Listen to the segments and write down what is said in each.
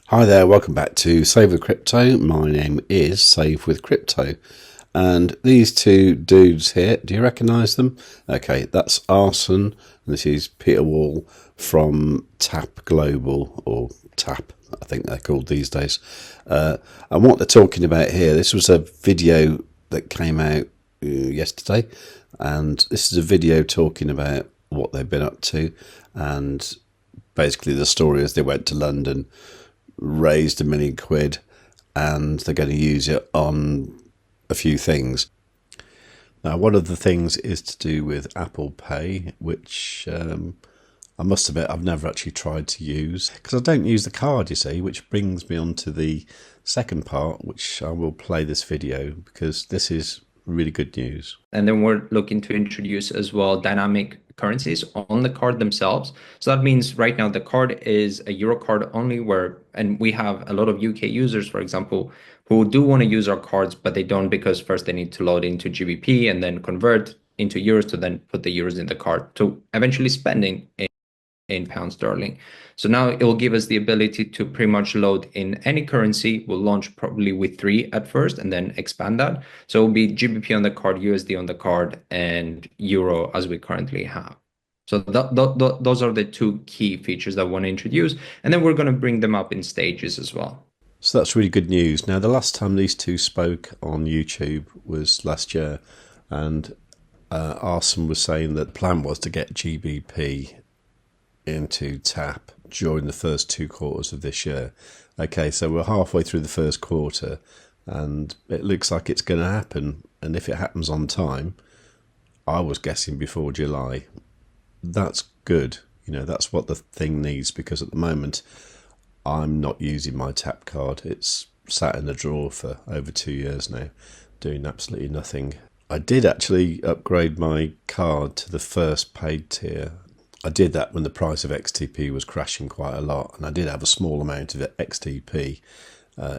Hi there, welcome back to Save with Crypto. My name is Save with Crypto, and these two dudes here, do you recognise them? Okay, that's Arson, and this is Peter Wall from TAP Global, or TAP, I think they're called these days. And what they're talking about here, this was a video that came out yesterday, and this is a video talking about what they've been up to, and basically the story is they went to London, raised £1 million, and they're going to use it on a few things. Now, one of the things is to do with Apple Pay, which I must admit I've never actually tried to use because I don't use the card, you see, which brings me on to the second part, which I will play this video because this is really good news. And then we're looking to introduce as well dynamic currencies on the card themselves. So that means right now the card is a Euro card only, and we have a lot of UK users, for example, who do want to use our cards, but they don't because first they need to load into GBP and then convert into euros to then put the euros in the card to eventually spending in pound sterling. So now it will give us the ability to pretty much load in any currency. We'll launch probably with 3 at first and then expand that. So it will be GBP on the card, USD on the card, and Euro as we currently have. So those are the two key features that I want to introduce. And then we're going to bring them up in stages as well. So that's really good news. Now, the last time these two spoke on YouTube was last year, and Arson was saying that the plan was to get GBP into TAP during the first 2 quarters of this year. Okay, so we're halfway through the first quarter and it looks like it's going to happen, and if it happens on time, I was guessing before July. That's good, you know, that's what the thing needs, because at the moment I'm not using my TAP card. It's sat in a drawer for over 2 years now, doing absolutely nothing. I did actually upgrade my card to the first paid tier. I did that when the price of XTP was crashing quite a lot, and I did have a small amount of XTP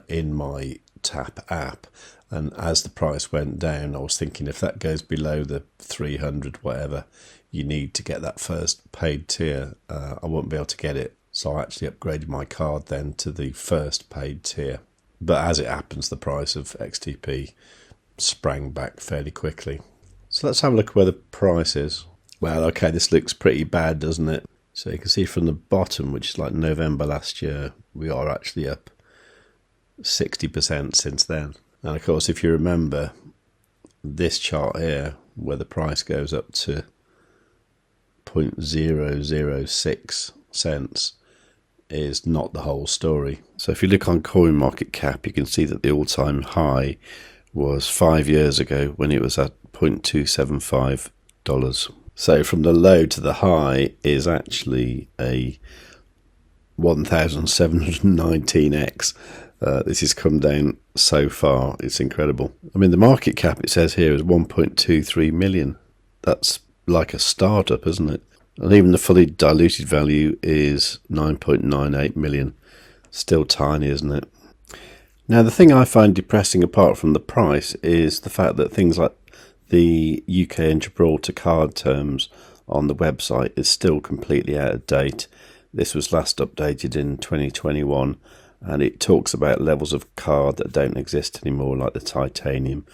in my TAP app, and as the price went down I was thinking if that goes below the 300 whatever you need to get that first paid tier, I won't be able to get it, so I actually upgraded my card then to the first paid tier. But as it happens, the price of XTP sprang back fairly quickly. So let's have a look at where the price is. Well, okay, this looks pretty bad, doesn't it? So you can see from the bottom, which is like November last year, we are actually up 60% since then. And of course, if you remember this chart here, where the price goes up to 0.006 cents, is not the whole story. So if you look on CoinMarketCap, you can see that the all-time high was 5 years ago when it was at $0.275. So from the low to the high is actually a 1719x. This has come down so far, it's incredible. I mean, the market cap, it says here, is 1.23 million. That's like a startup, isn't it? And even the fully diluted value is 9.98 million. Still tiny, isn't it? Now, the thing I find depressing apart from the price is the fact that things like the UK and Gibraltar card terms on the website is still completely out of date. This was last updated in 2021, and it talks about levels of card that don't exist anymore, like the titanium.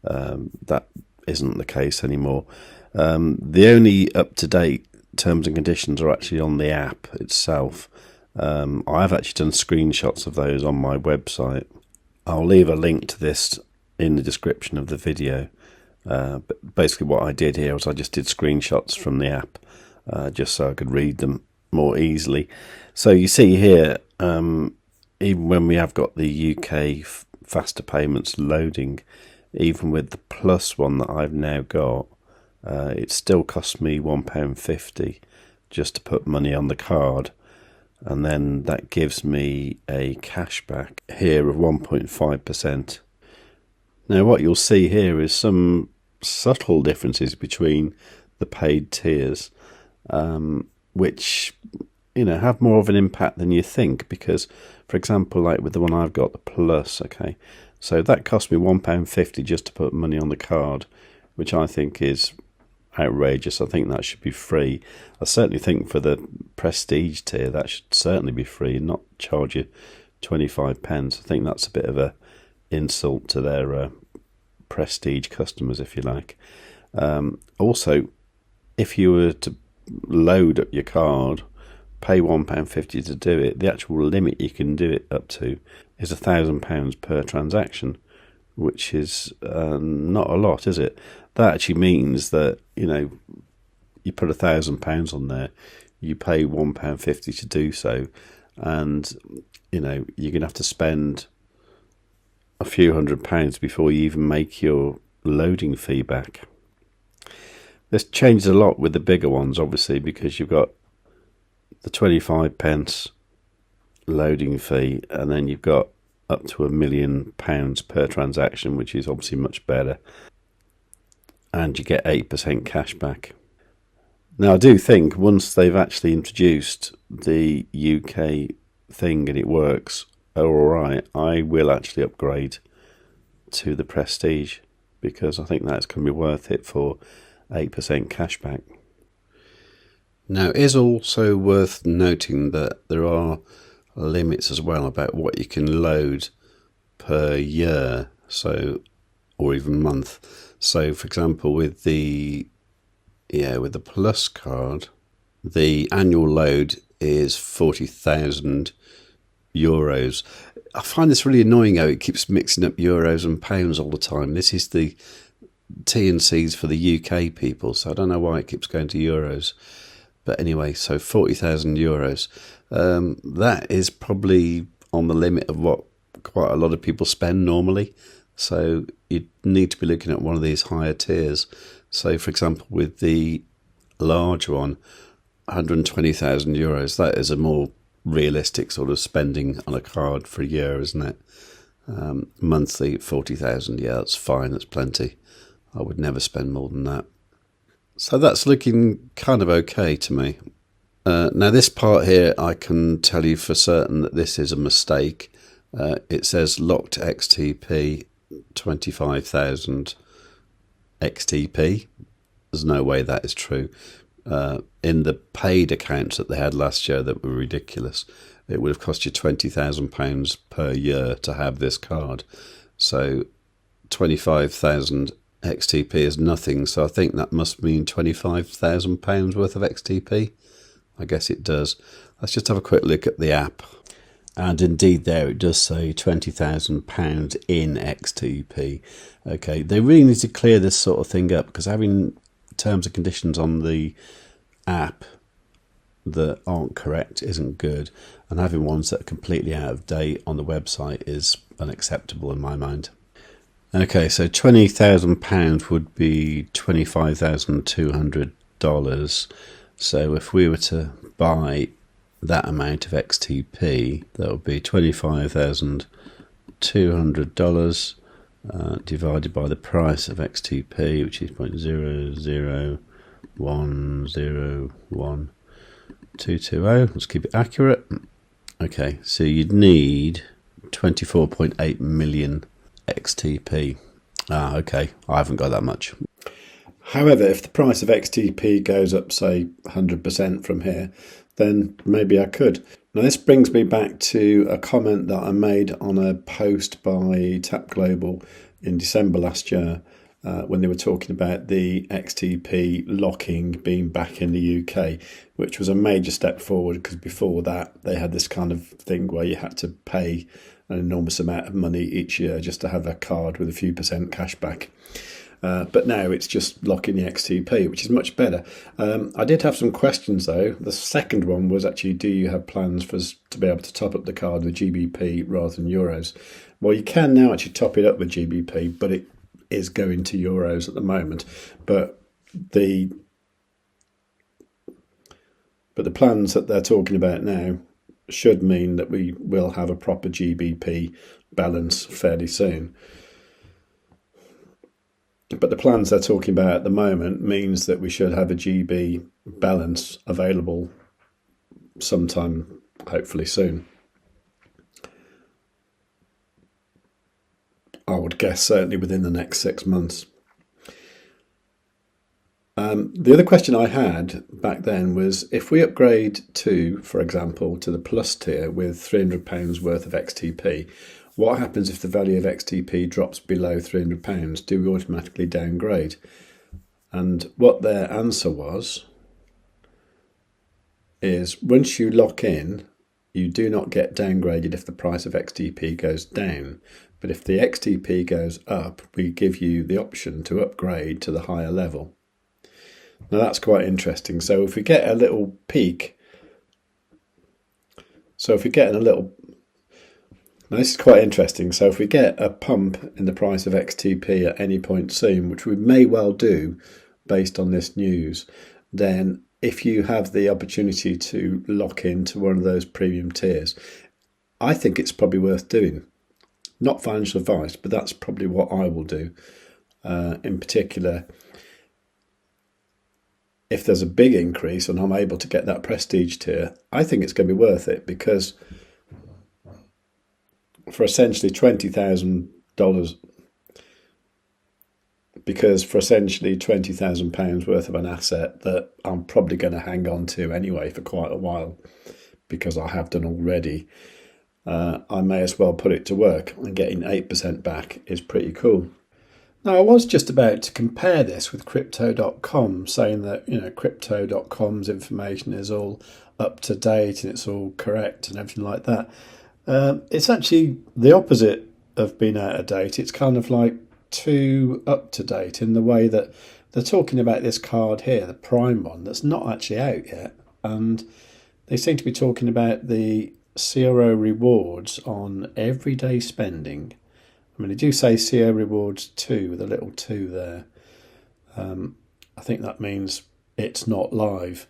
That isn't the case anymore. The only up-to-date terms and conditions are actually on the app itself. I've actually done screenshots of those on my website. I'll leave a link to this in the description of the video. But basically what I did here was I just did screenshots from the app just so I could read them more easily. So you see here, even when we have got the UK faster payments loading, even with the plus one that I've now got, it still cost me £1.50 just to put money on the card, and then that gives me a cashback here of 1.5%. Now what you'll see here is some subtle differences between the paid tiers, which, you know, have more of an impact than you think, because for example, like with the one I've got, the plus, okay, so that cost me £1.50 just to put money on the card, which I think is outrageous. I think that should be free. I certainly think for the prestige tier that should certainly be free and not charge you 25 pence. I think that's a bit of a insult to their prestige customers, if you like. Also, if you were to load up your card, pay £1.50 to do it, the actual limit you can do it up to is £1,000 per transaction, which is not a lot, is it? That actually means that, you put £1,000 on there, you pay £1.50 to do so, and you're going to have to spend a few £100s before you even make your loading fee back. This changes a lot with the bigger ones, obviously, because you've got the 25 pence loading fee, and then you've got up to £1 million per transaction, which is obviously much better, and you get 8% cash back. Now, I do think once they've actually introduced the UK thing and it works all right, I will actually upgrade to the Prestige, because I think that's going to be worth it for 8% cash back. Now, it is also worth noting that there are limits as well about what you can load per year, or even month. So, for example, with the Plus card, the annual load is €40,000. I find this really annoying how it keeps mixing up euros and pounds all the time. This is the T&Cs for the UK people, so I don't know why it keeps going to euros. But anyway, so €40,000. That is probably on the limit of what quite a lot of people spend normally. So you need to be looking at one of these higher tiers. So, for example, with the large one, €120,000, that is a more realistic sort of spending on a card for a year, isn't it? Monthly, 40,000, yeah, that's fine, that's plenty. I would never spend more than that. So that's looking kind of okay to me. Now this part here, I can tell you for certain that this is a mistake. It says locked XTP 25,000 XTP. There's no way that is true. In the paid accounts that they had last year that were ridiculous, it would have cost you £20,000 per year to have this card. So 25,000 XTP is nothing, so I think that must mean £25,000 worth of XTP. I guess it does. Let's just have a quick look at the app. And indeed there it does say £20,000 in XTP. Okay, they really need to clear this sort of thing up, because having terms and conditions on the app that aren't correct isn't good, and having ones that are completely out of date on the website is unacceptable in my mind. Okay, so £20,000 would be $25,200. So if we were to buy that amount of XTP, that would be $25,200 divided by the price of XTP, which is 0.001012220. Let's keep it accurate. Okay, so you'd need 24.8 million XTP. Okay, I haven't got that much. However, if the price of XTP goes up, say, 100% from here, then maybe I could. Now, this brings me back to a comment that I made on a post by TAP Global in December last year, when they were talking about the XTP locking being back in the UK, which was a major step forward, because before that they had this kind of thing where you had to pay an enormous amount of money each year just to have a card with a few percent cash back. But now it's just locking the XTP, which is much better. I did have some questions though. The second one was actually, do you have plans for us to be able to top up the card with GBP rather than euros? Well, you can now actually top it up with GBP, but it is going to euros at the moment. But the plans that they're talking about now should mean that we will have a proper GBP balance fairly soon. But the plans they're talking about at the moment means that we should have a GB balance available sometime, hopefully soon. I would guess certainly within the next 6 months. The other question I had back then was, if we upgrade to, for example, to the plus tier with £300 worth of XTP, what happens if the value of XTP drops below £300? Do we automatically downgrade? And what their answer was is, once you lock in, you do not get downgraded if the price of XTP goes down. But if the XTP goes up, we give you the option to upgrade to the higher level. Now that's quite interesting. So if we get a little peak, now this is quite interesting. So if we get a pump in the price of XTP at any point soon, which we may well do based on this news, then if you have the opportunity to lock into one of those premium tiers, I think it's probably worth doing. Not financial advice, but that's probably what I will do. In particular, if there's a big increase and I'm able to get that prestige tier, I think it's going to be worth it, because for essentially £20,000 worth of an asset that I'm probably going to hang on to anyway for quite a while, because I have done already, I may as well put it to work, and getting 8% back is pretty cool. Now, I was just about to compare this with crypto.com, saying that, crypto.com's information is all up to date and it's all correct and everything like that. It's actually the opposite of being out of date. It's kind of like too up to date, in the way that they're talking about this card here, the Prime one, that's not actually out yet. And they seem to be talking about the CRO rewards on everyday spending. I mean, they do say CO rewards 2 with a little 2 there. I think that means it's not live,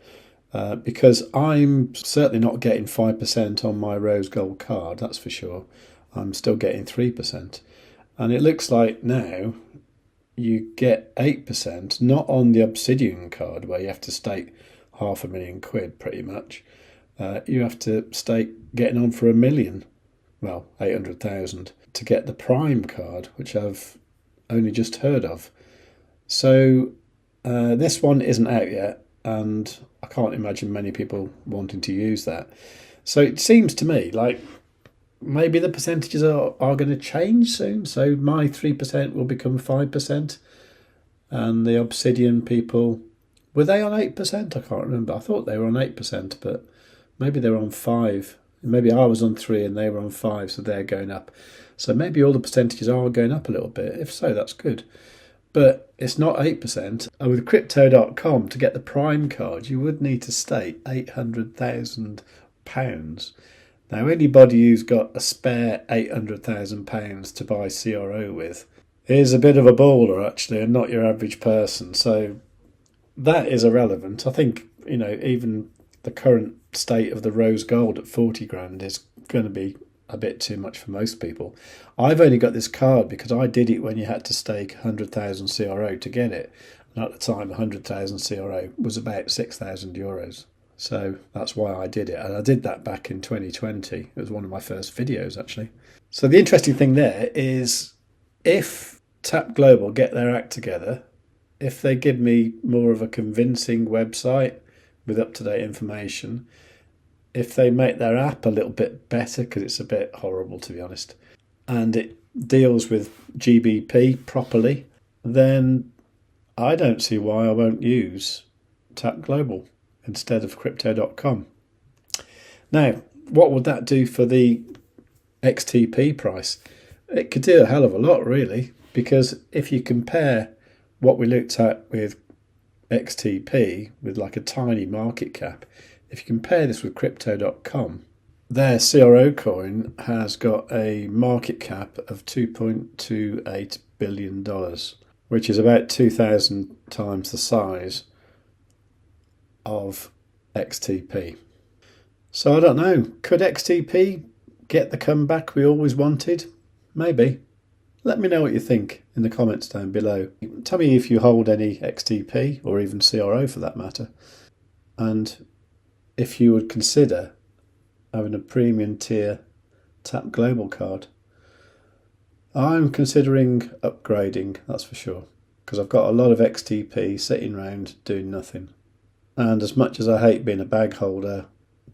because I'm certainly not getting 5% on my rose gold card, that's for sure. I'm still getting 3%. And it looks like now you get 8%, not on the Obsidian card where you have to stake £500,000 pretty much. You have to stake getting on for 1 million, well, 800,000. to get the Prime card, which I've only just heard of. So this one isn't out yet, and I can't imagine many people wanting to use that. So it seems to me like maybe the percentages are going to change soon. So my 3% will become 5%, and the Obsidian people, were they on 8%? I can't remember. I thought they were on 8%, but maybe they were on 5%. Maybe I was on 3 and they were on 5, so they're going up. So maybe all the percentages are going up a little bit. If so, that's good. But it's not 8%. And with crypto.com, to get the Prime card, you would need to stake £800,000. Now, anybody who's got a spare £800,000 to buy CRO with is a bit of a baller, actually, and not your average person. So that is irrelevant. I think, even the current state of the rose gold at 40 grand is going to be a bit too much for most people. I've only got this card because I did it when you had to stake 100,000 CRO to get it. And at the time, 100,000 CRO was about €6,000. So that's why I did it. And I did that back in 2020. It was one of my first videos, actually. So the interesting thing there is, if TAP Global get their act together, if they give me more of a convincing website with up-to-date information, if they make their app a little bit better, because it's a bit horrible, to be honest, and it deals with GBP properly, then I don't see why I won't use TAP Global instead of crypto.com. Now, what would that do for the XTP price? It could do a hell of a lot, really, because if you compare what we looked at with XTP, with like a tiny market cap, if you compare this with crypto.com, their CRO coin has got a market cap of $2.28 billion, which is about 2,000 times the size of XTP. So I don't know, could XTP get the comeback we always wanted? Maybe. Let me know what you think in the comments down below. Tell me if you hold any XTP, or even CRO for that matter, and if you would consider having a premium tier TAP Global card. I'm considering upgrading, that's for sure. because I've got a lot of XTP sitting around doing nothing. And as much as I hate being a bag holder,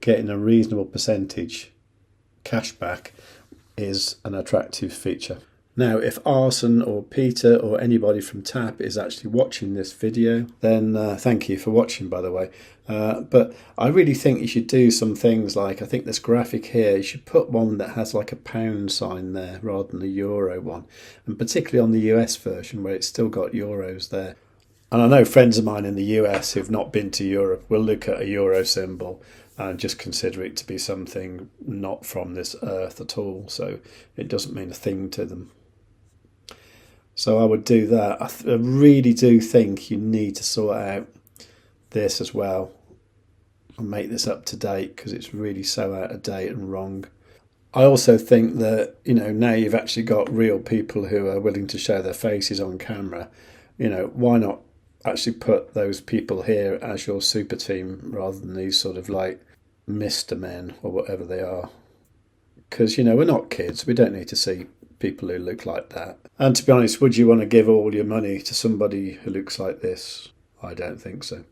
getting a reasonable percentage cash back is an attractive feature. Now, if Arson or Peter or anybody from TAP is actually watching this video, then thank you for watching, by the way. But I really think you should do some things like, I think this graphic here, you should put one that has like a pound sign there rather than a euro one. And particularly on the US version where it's still got euros there. And I know friends of mine in the US who've not been to Europe will look at a euro symbol and just consider it to be something not from this earth at all. So it doesn't mean a thing to them. So I would do that. I really do think you need to sort out this as well and make this up to date, because it's really so out of date and wrong. I also think that, you know, now you've actually got real people who are willing to show their faces on camera, you know, why not actually put those people here as your super team rather than these sort of like Mr. Men or whatever they are? Because, you know, we're not kids. We don't need to see people who look like that. And to be honest, would you want to give all your money to somebody who looks like this? I don't think so.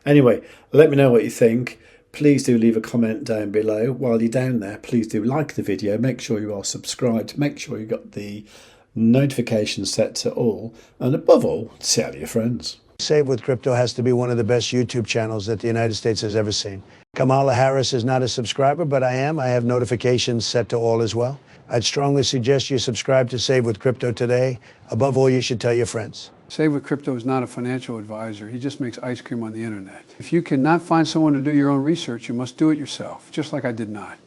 Anyway, let me know what you think. Please do leave a comment down below. While you're down there, please do like the video. Make sure you are subscribed. Make sure you got the notifications set to all. And above all, tell your friends. Save with Crypto has to be one of the best YouTube channels that the United States has ever seen. Kamala Harris is not a subscriber, but I am. I have notifications set to all as well. I'd strongly suggest you subscribe to Save with Crypto today. Above all, you should tell your friends. Save with Crypto is not a financial advisor. He just makes ice cream on the internet. If you cannot find someone to do your own research, you must do it yourself, just like I did not.